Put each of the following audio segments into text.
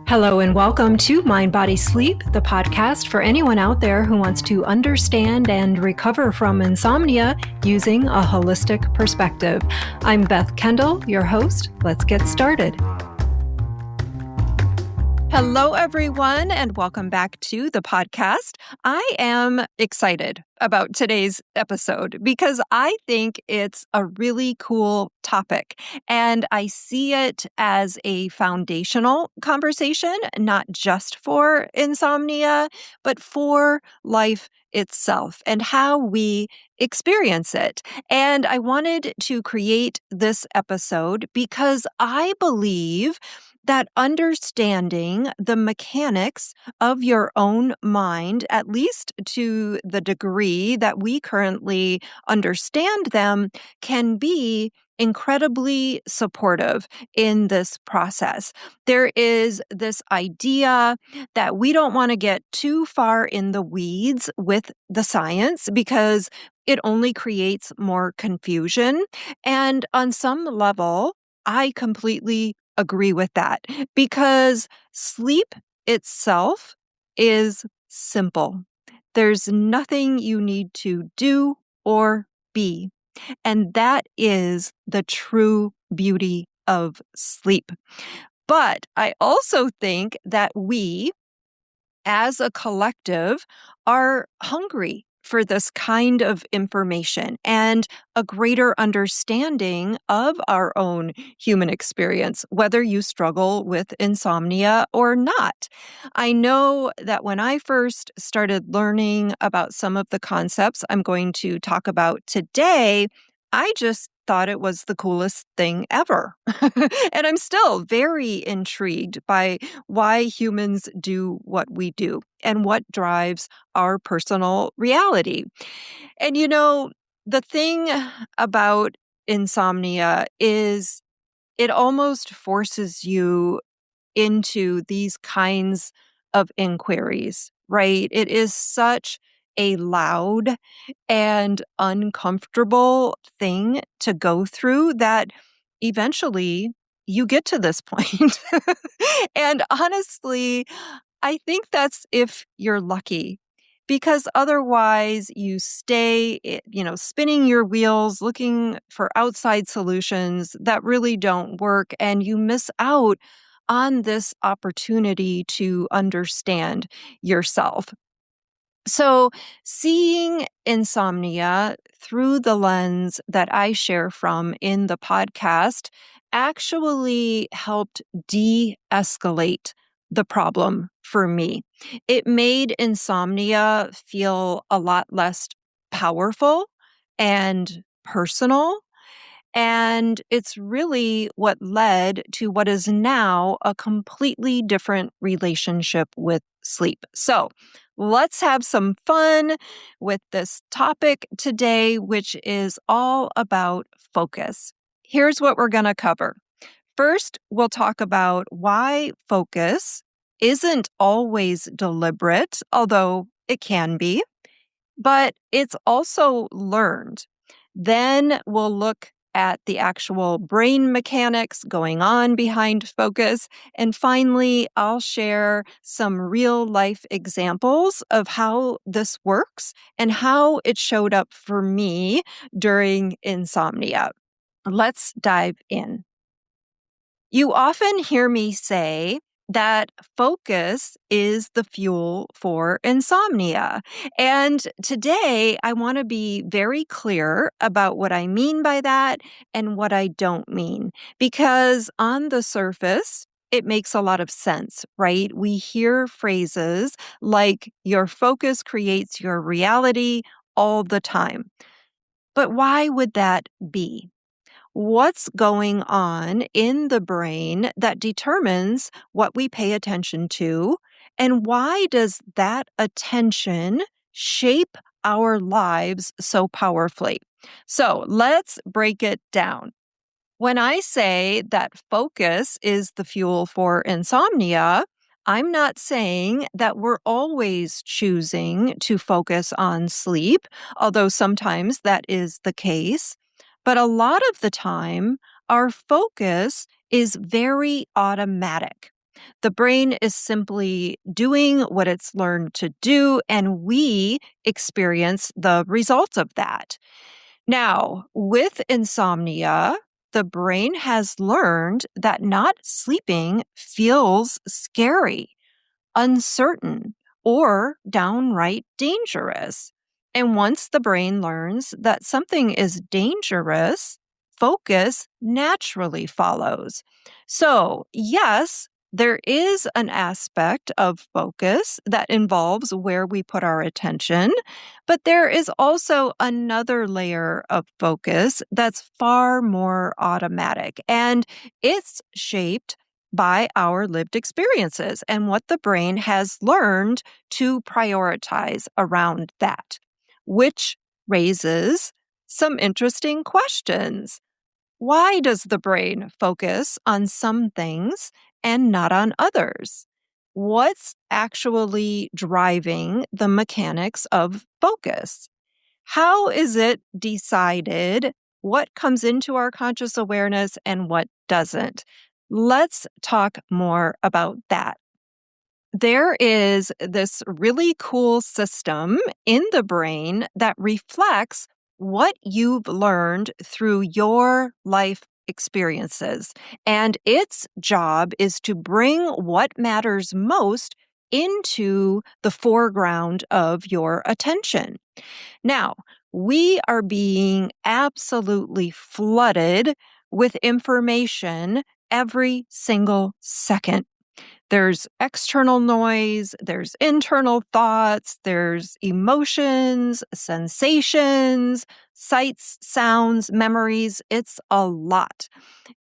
Hello and welcome to Mind, Body, Sleep, the podcast for anyone out there who wants to understand and recover from insomnia using a holistic perspective. I'm Beth Kendall, your host. Let's get started. Hello, everyone, and welcome back to the podcast. I am excited about today's episode because I think it's a really cool topic, and I see it as a foundational conversation, not just for insomnia, but for life itself and how we experience it. And I wanted to create this episode because I believe that understanding the mechanics of your own mind, at least to the degree that we currently understand them, can be incredibly supportive in this process. There is this idea that we don't want to get too far in the weeds with the science because it only creates more confusion. And on some level, I completely agree with that because sleep itself is simple. There's nothing you need to do or be. And that is the true beauty of sleep. But I also think that we, as a collective, are hungry for this kind of information and a greater understanding of our own human experience, whether you struggle with insomnia or not. I know that when I first started learning about some of the concepts I'm going to talk about today, I just thought it was the coolest thing ever. And I'm still very intrigued by why humans do what we do and what drives our personal reality. And the thing about insomnia is it almost forces you into these kinds of inquiries, right? It is such a loud and uncomfortable thing to go through that eventually you get to this point. And honestly, I think that's if you're lucky. Because otherwise you stay, spinning your wheels, looking for outside solutions that really don't work, and you miss out on this opportunity to understand yourself. So, seeing insomnia through the lens that I share from in the podcast actually helped de-escalate the problem for me. It made insomnia feel a lot less powerful and personal. And it's really what led to what is now a completely different relationship with sleep. So let's have some fun with this topic today, which is all about focus. Here's what we're going to cover. First, we'll talk about why focus isn't always deliberate, although it can be, but it's also learned. Then we'll look at the actual brain mechanics going on behind focus. And finally, I'll share some real life examples of how this works and how it showed up for me during insomnia. Let's dive in. You often hear me say that focus is the fuel for insomnia. And today I want to be very clear about what I mean by that and what I don't mean. Because on the surface, it makes a lot of sense, right? We hear phrases like your focus creates your reality all the time. But why would that be? What's going on in the brain that determines what we pay attention to? And why does that attention shape our lives so powerfully? So let's break it down. When I say that focus is the fuel for insomnia, I'm not saying that we're always choosing to focus on sleep, although sometimes that is the case. But a lot of the time, our focus is very automatic. The brain is simply doing what it's learned to do, and we experience the results of that. Now, with insomnia, the brain has learned that not sleeping feels scary, uncertain, or downright dangerous. And once the brain learns that something is dangerous, focus naturally follows. So, yes, there is an aspect of focus that involves where we put our attention, but there is also another layer of focus that's far more automatic, and it's shaped by our lived experiences and what the brain has learned to prioritize around that, which raises some interesting questions. Why does the brain focus on some things and not on others? What's actually driving the mechanics of focus? How is it decided what comes into our conscious awareness and what doesn't? Let's talk more about that. There is this really cool system in the brain that reflects what you've learned through your life experiences. And its job is to bring what matters most into the foreground of your attention. Now, we are being absolutely flooded with information every single second. There's external noise, there's internal thoughts, there's emotions, sensations, sights, sounds, memories. It's a lot.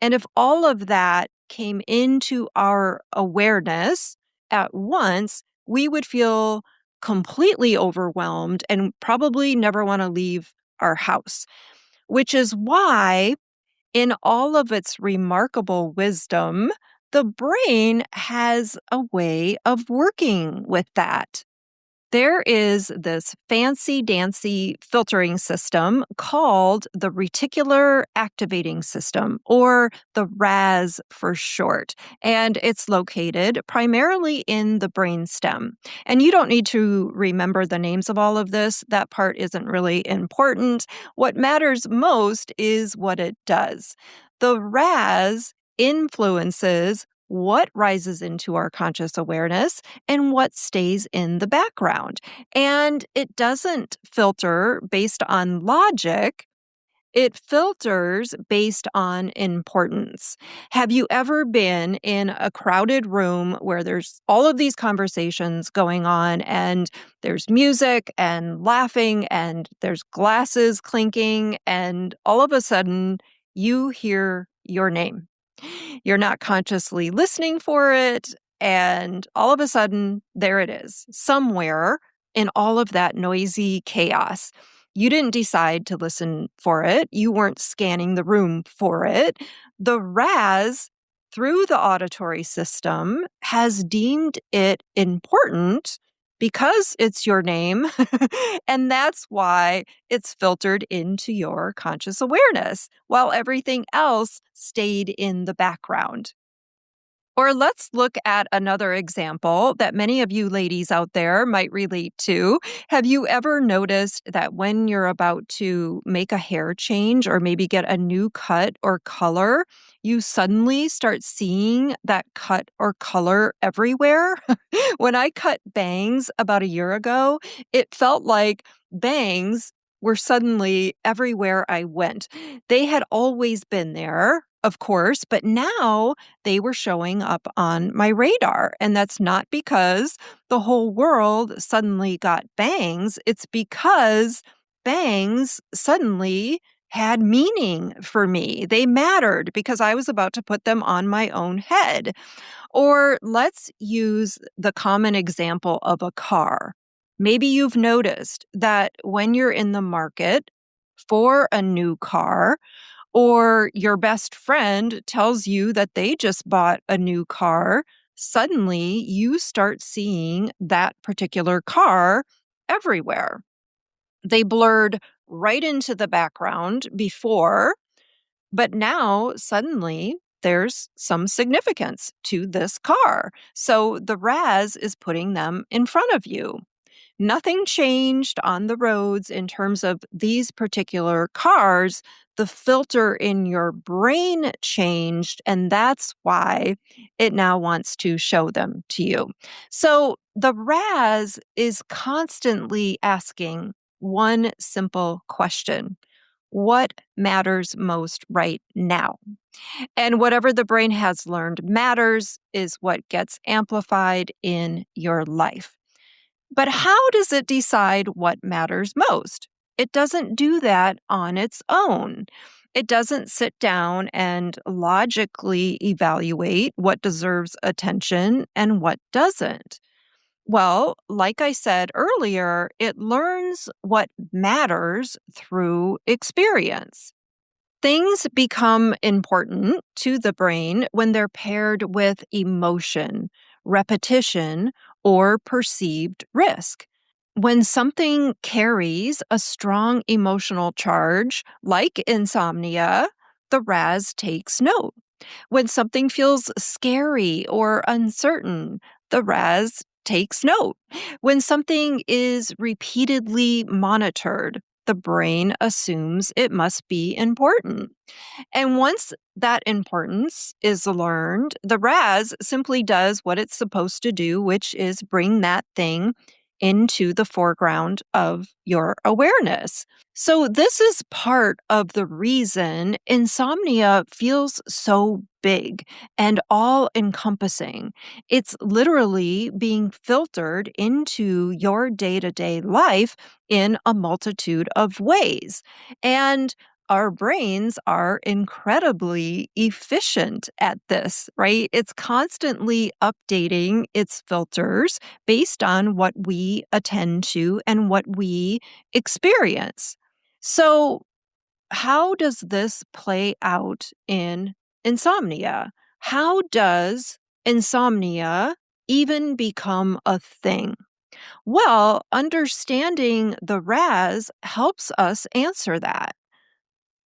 And if all of that came into our awareness at once, we would feel completely overwhelmed and probably never want to leave our house, which is why in all of its remarkable wisdom, the brain has a way of working with that. There is this fancy dancy filtering system called the reticular activating system, or the RAS for short, and it's located primarily in the brainstem. And you don't need to remember the names of all of this. That part isn't really important. What matters most is what it does. The RAS influences what rises into our conscious awareness and what stays in the background. And it doesn't filter based on logic. It filters based on importance. Have you ever been in a crowded room where there's all of these conversations going on and there's music and laughing and there's glasses clinking and all of a sudden you hear your name? You're not consciously listening for it. And all of a sudden, there it is, somewhere in all of that noisy chaos. You didn't decide to listen for it. You weren't scanning the room for it. The RAS, through the auditory system, has deemed it important because it's your name. And that's why it's filtered into your conscious awareness while everything else stayed in the background. Or let's look at another example that many of you ladies out there might relate to. Have you ever noticed that when you're about to make a hair change or maybe get a new cut or color, you suddenly start seeing that cut or color everywhere? When I cut bangs about a year ago, it felt like bangs were suddenly everywhere I went. They had always been there, of course, but now they were showing up on my radar. And that's not because the whole world suddenly got bangs. It's because bangs suddenly had meaning for me. They mattered because I was about to put them on my own head. Or let's use the common example of a car. Maybe you've noticed that when you're in the market for a new car, or your best friend tells you that they just bought a new car, suddenly you start seeing that particular car everywhere. They blurred right into the background before, but now suddenly there's some significance to this car. So the RAS is putting them in front of you. Nothing changed on the roads in terms of these particular cars. The filter in your brain changed, and that's why it now wants to show them to you. So the RAS is constantly asking one simple question: what matters most right now? And whatever the brain has learned matters is what gets amplified in your life. But how does it decide what matters most? It doesn't do that on its own. It doesn't sit down and logically evaluate what deserves attention and what doesn't. Well, like I said earlier, it learns what matters through experience. Things become important to the brain when they're paired with emotion, repetition, or perceived risk. When something carries a strong emotional charge, like insomnia, the RAS takes note. When something feels scary or uncertain, the RAS takes note. When something is repeatedly monitored, the brain assumes it must be important. And once that importance is learned, the RAS simply does what it's supposed to do, which is bring that thing into the foreground of your awareness. So, this is part of the reason insomnia feels so big and all encompassing. It's literally being filtered into your day to day life in a multitude of ways. And our brains are incredibly efficient at this, right? It's constantly updating its filters based on what we attend to and what we experience. So, how does this play out in insomnia? How does insomnia even become a thing? Well, understanding the RAS helps us answer that.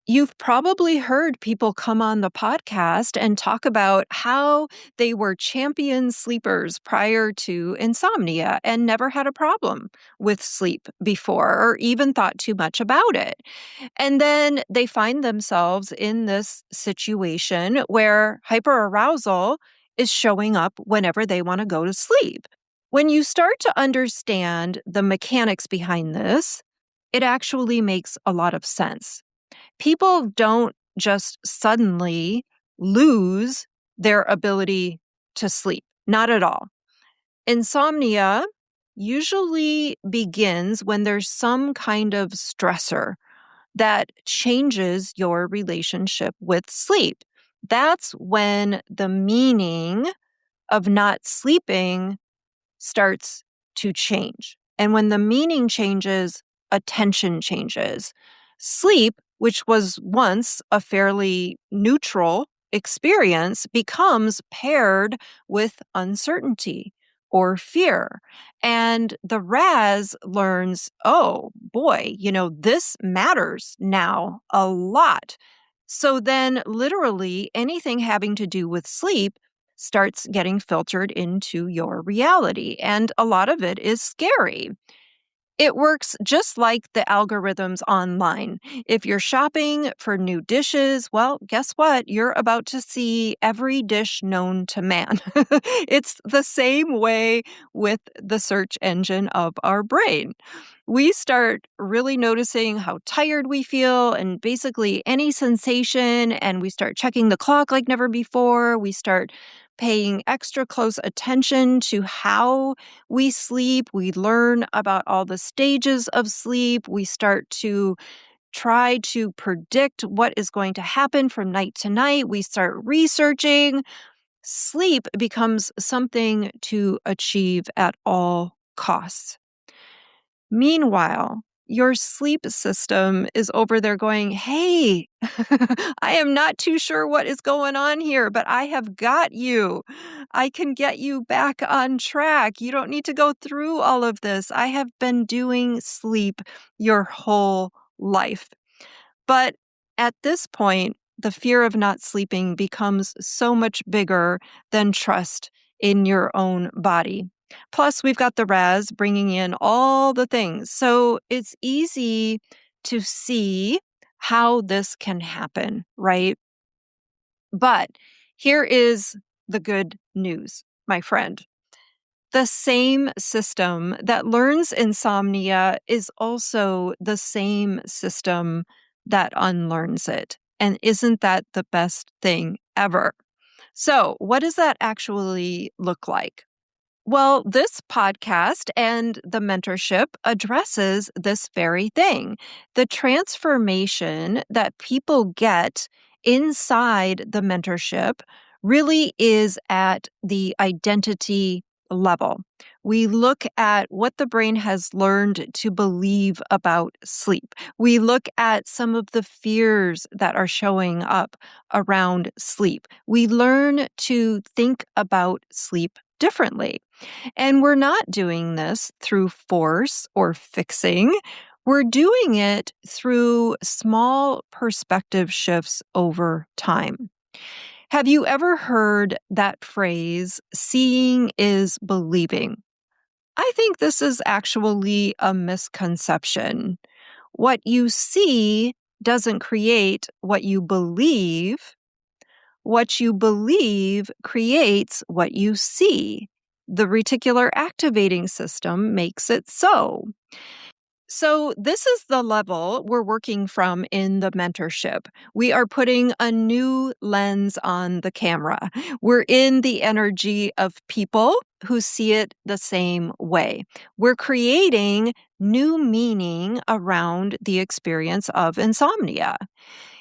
You've probably heard people come on the podcast and talk about how they were champion sleepers prior to insomnia and never had a problem with sleep before or even thought too much about it. And then they find themselves in this situation where hyperarousal is showing up whenever they want to go to sleep. When you start to understand the mechanics behind this, it actually makes a lot of sense. People don't just suddenly lose their ability to sleep. Not at all. Insomnia usually begins when there's some kind of stressor that changes your relationship with sleep. That's when the meaning of not sleeping starts to change. And when the meaning changes, attention changes. Sleep, which was once a fairly neutral experience, becomes paired with uncertainty or fear. And the RAS learns, oh boy, this matters now a lot. So then, literally, anything having to do with sleep starts getting filtered into your reality. And a lot of it is scary. It works just like the algorithms online. If you're shopping for new dishes, well, guess what? You're about to see every dish known to man. It's the same way with the search engine of our brain. We start really noticing how tired we feel and basically any sensation, and we start checking the clock like never before. We start paying extra close attention to how we sleep. We learn about all the stages of sleep. We start to try to predict what is going to happen from night to night. We start researching. Sleep becomes something to achieve at all costs. Meanwhile, your sleep system is over there going, hey, I am not too sure what is going on here, but I have got you. I can get you back on track. You don't need to go through all of this. I have been doing sleep your whole life. But at this point, the fear of not sleeping becomes so much bigger than trust in your own body. Plus, we've got the RAS bringing in all the things. So it's easy to see how this can happen, right? But here is the good news, my friend. The same system that learns insomnia is also the same system that unlearns it. And isn't that the best thing ever? So, what does that actually look like? Well, this podcast and the mentorship addresses this very thing. The transformation that people get inside the mentorship really is at the identity level. We look at what the brain has learned to believe about sleep. We look at some of the fears that are showing up around sleep. We learn to think about sleep differently. And we're not doing this through force or fixing. We're doing it through small perspective shifts over time. Have you ever heard that phrase, seeing is believing? I think this is actually a misconception. What you see doesn't create what you believe. What you believe creates what you see. The reticular activating system makes it so. So, this is the level we're working from in the mentorship. We are putting a new lens on the camera. We're in the energy of people who see it the same way. We're creating new meaning around the experience of insomnia.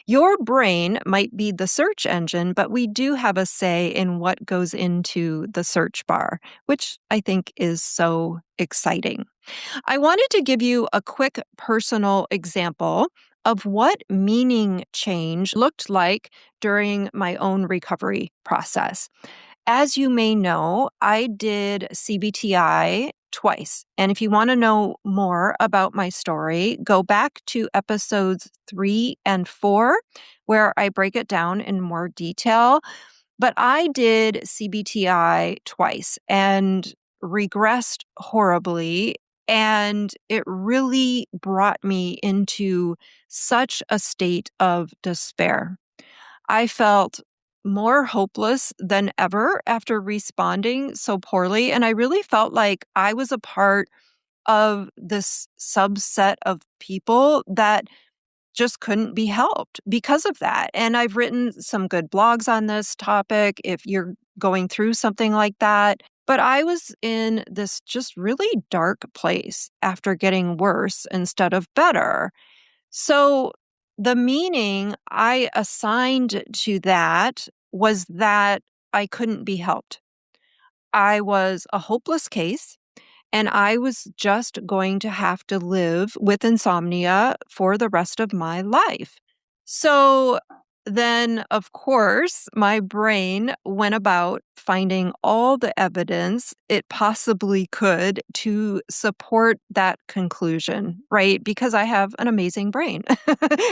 Your brain might be the search engine, but we do have a say in what goes into the search bar, which I think is so exciting. I wanted to give you a quick personal example of what meaning change looked like during my own recovery process. As you may know, I did CBTI twice. And if you want to know more about my story, go back to episodes 3 and 4, where I break it down in more detail. But I did CBTI twice and regressed horribly. And it really brought me into such a state of despair. I felt more hopeless than ever after responding so poorly. And I really felt like I was a part of this subset of people that just couldn't be helped because of that. And I've written some good blogs on this topic if you're going through something like that. But I was in this just really dark place after getting worse instead of better. So the meaning I assigned to that was that I couldn't be helped. I was a hopeless case, and I was just going to have to live with insomnia for the rest of my life. So then, of course, my brain went about finding all the evidence it possibly could to support that conclusion, right? Because I have an amazing brain.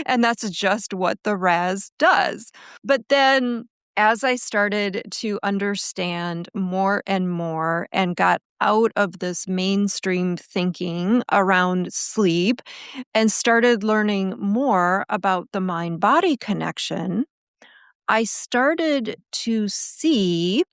And that's just what the RAS does. But then as I started to understand more and more and got out of this mainstream thinking around sleep and started learning more about the mind body connection, I started to see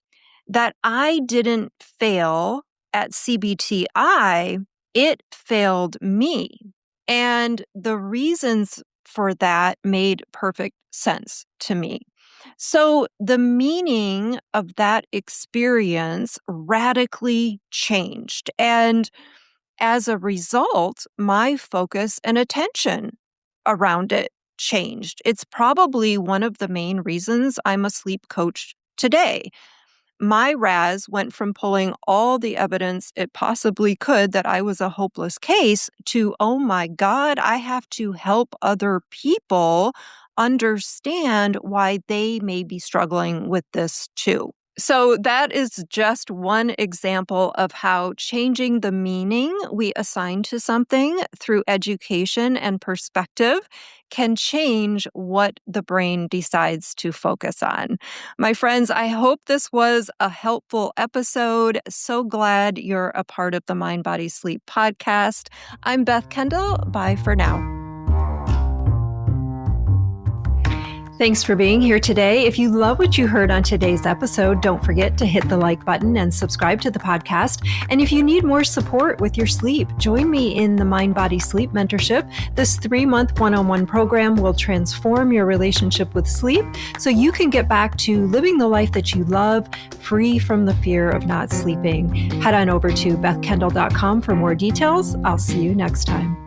that I didn't fail at CBTI, it failed me. And the reasons for that made perfect sense to me. So the meaning of that experience radically changed. And as a result, my focus and attention around it changed. It's probably one of the main reasons I'm a sleep coach today. My RAS went from pulling all the evidence it possibly could that I was a hopeless case to, oh my God, I have to help other people understand why they may be struggling with this too. So that is just one example of how changing the meaning we assign to something through education and perspective can change what the brain decides to focus on. My friends, I hope this was a helpful episode. So glad you're a part of the Mind, Body, Sleep podcast. I'm Beth Kendall. Bye for now. Thanks for being here today. If you love what you heard on today's episode, don't forget to hit the like button and subscribe to the podcast. And if you need more support with your sleep, join me in the Mind, Body, Sleep Mentorship. This 3-month one-on-one program will transform your relationship with sleep so you can get back to living the life that you love, free from the fear of not sleeping. Head on over to bethkendall.com for more details. I'll see you next time.